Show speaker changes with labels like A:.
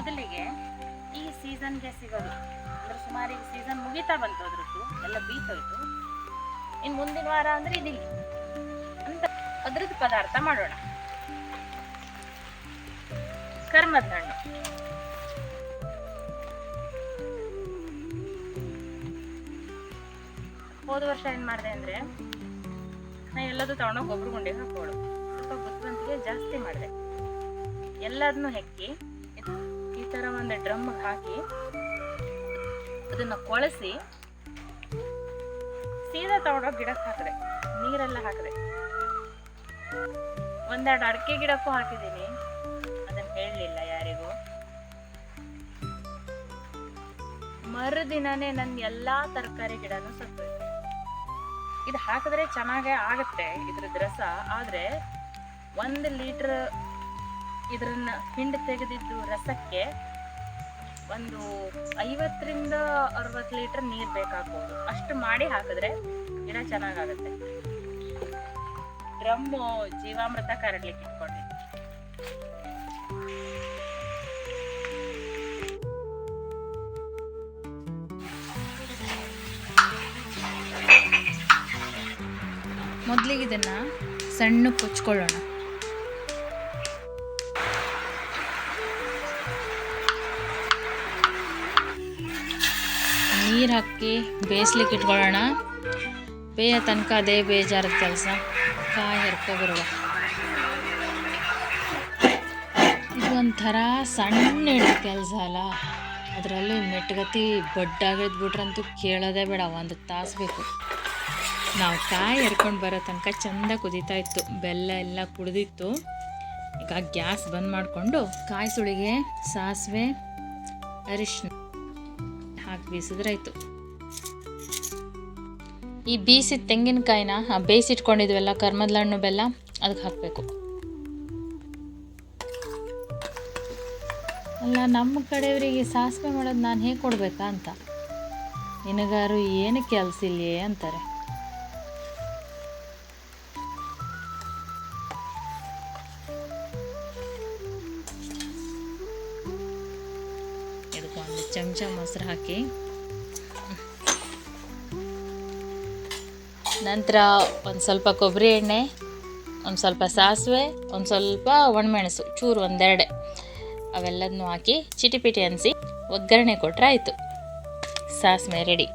A: ಮೊದಲಿಗೆ ಈ ಸೀಸನ್ಗೆ ಸಿಗೋದು ಅಂದ್ರೆ ಸುಮಾರು ಈಗ ಸೀಸನ್ ಮುಗಿತಾ ಬಂತು, ಅದ್ರದ್ದು ಎಲ್ಲ ಬೀತೋಯ್ತು. ಇನ್ನು ಮುಂದಿನ ವಾರ ಅಂದ್ರೆ ಇದಿಲ್ಲ ಅಂತ ಅದ್ರದ್ದು ಪದಾರ್ಥ ಮಾಡೋಣ. ಕರ್ಮದ ಹಣ್ಣು ಹೋದ ವರ್ಷ ಏನ್ ಮಾಡಿದೆ ಅಂದ್ರೆ ನಾ ಎಲ್ಲದೂ ತಗೊಂಡೋಗಿ ಗೊಬ್ಬರ ಗುಂಡಿಗೆ ಹಾಕೋಳು. ಸ್ವಲ್ಪ ಬುದ್ಧಿವಂತಿಗೆ ಜಾಸ್ತಿ ಮಾಡಿದೆ. ಎಲ್ಲದನ್ನು ಹೆಕ್ಕಿ ಈ ತರ ಒಂದು ಡ್ರಮ್ಗೆ ಹಾಕಿ ಅದನ್ನ ಕೊಳಸಿ ಸೀದಾ ತಗೊಂಡೋಗಿ ಗಿಡಕ್ಕೆ ಹಾಕಿದೆ. ನೀರೆಲ್ಲ ಹಾಕಿದೆ. ಒಂದೆರಡು ಅಡಿಕೆ ಗಿಡಕ್ಕೂ ಹಾಕಿದ್ದೀನಿ, ಅದನ್ನ ಹೇಳಲಿಲ್ಲ ಯಾರಿಗೂ. ಮರುದಿನನೇ ನನ್ನ ಎಲ್ಲಾ ತರಕಾರಿ ಗಿಡನೂ ಸತ್ತೋಯ್ತು. ಇದು ಹಾಕಿದ್ರೆ ಚೆನ್ನಾಗೇ ಆಗುತ್ತೆ ಇದ್ರದ್ದು ರಸ. ಆದ್ರೆ 1 ಲೀಟರ್ ಇದ್ರನ್ನ ಹಿಂಡು ತೆಗೆದಿದ್ದು ರಸಕ್ಕೆ ಒಂದು 50 ರಿಂದ 60 ಲೀಟರ್ ನೀರು ಬೇಕಾಗ್ಬೋದು. ಅಷ್ಟು ಮಾಡಿ ಹಾಕಿದ್ರೆ ಗಿಡ ಚೆನ್ನಾಗಾಗುತ್ತೆ. ಡ್ರಮ್ಮು ಜೀವಾಮೃತ ಕರಡ್ಲಿಕ್ಕೆ ಇಟ್ಕೊಂಡಿದ್ದೆ. ಮೊದಲಿಗೆ ಇದನ್ನ ಸಣ್ಣ ಕೊಚ್ಕೊಳ್ಳೋಣ. ನೀರು ಹಾಕಿ ಬೇಯಿಸ್ಲಿಕ್ಕೆ ಇಟ್ಕೊಳ್ಳೋಣ. ಬೇಯ ತನಕ ಅದೇ ಬೇಜಾರದ ಕೆಲಸ. ಕಾಯಿ ಹರ್ಕೊಬರುವ ಇದು ಒಂಥರ ಸಣ್ಣ ಹಿಡಿದ ಕೆಲಸ ಅಲ್ಲ. ಅದರಲ್ಲೂ ಮೆಟ್ಗತಿ ಬಡ್ಡಾಗಿದ್ಬಿಟ್ರಂತೂ ಕೇಳೋದೇ ಬೇಡ, 1 ತಾಸು ಬೇಕು. ನಾವು ಕಾಯಿ ಹರ್ಕೊಂಡು ಬರೋ ತನಕ ಚೆಂದ ಕುದೀತಾ ಇತ್ತು. ಬೆಲ್ಲ ಎಲ್ಲ ಕುಡಿದಿತ್ತು. ಈಗ ಗ್ಯಾಸ್ ಬಂದ್ ಮಾಡಿಕೊಂಡು ಕಾಯಿ ಸುಳಿಗೆ ಸಾಸಿವೆ ಅರಿಶಿನ ಹಾಕಿ ಬೀಸಿದ್ರಾಯ್ತು. ಈ ಬೀಸಿದ ತೆಂಗಿನಕಾಯಿನ ಬೇಯಿಸಿಟ್ಕೊಂಡಿದ್ವಲ್ಲ ಕರ್ಮದ ಹಣ್ಣು ಬೆಲ್ಲ ಅದಕ್ಕೆ ಹಾಕಬೇಕು. ಅಲ್ಲ, ನಮ್ಮ ಕಡೆಯವರಿಗೆ ಸಾಸಿವೆ ಮಾಡೋದು ನಾನು ಹೇಗೆ ಕೊಡಬೇಕಾ ಅಂತ, ನಿನಗಾರು ಏನು ಕೆಲಸ ಇಲ್ಲೇ ಅಂತಾರೆ. ಇದಕ್ಕೆ 1 ಚಮಚ ಮೊಸರು ಹಾಕಿ, ನಂತರ ಒಂದು ಸ್ವಲ್ಪ ಕೊಬ್ಬರಿ ಎಣ್ಣೆ, ಒಂದು ಸ್ವಲ್ಪ ಸಾಸಿವೆ, ಒಂದು ಸ್ವಲ್ಪ ಒಣಮೆಣಸು ಚೂರು 1-2 ಅವೆಲ್ಲದನ್ನೂ ಹಾಕಿ ಚಿಟಿಪಿಟಿ ಅನಿಸಿ ಒಗ್ಗರಣೆ ಕೊಟ್ಟರೆ ಆಯಿತು. ಸಾಸಿವೆ ರೆಡಿ.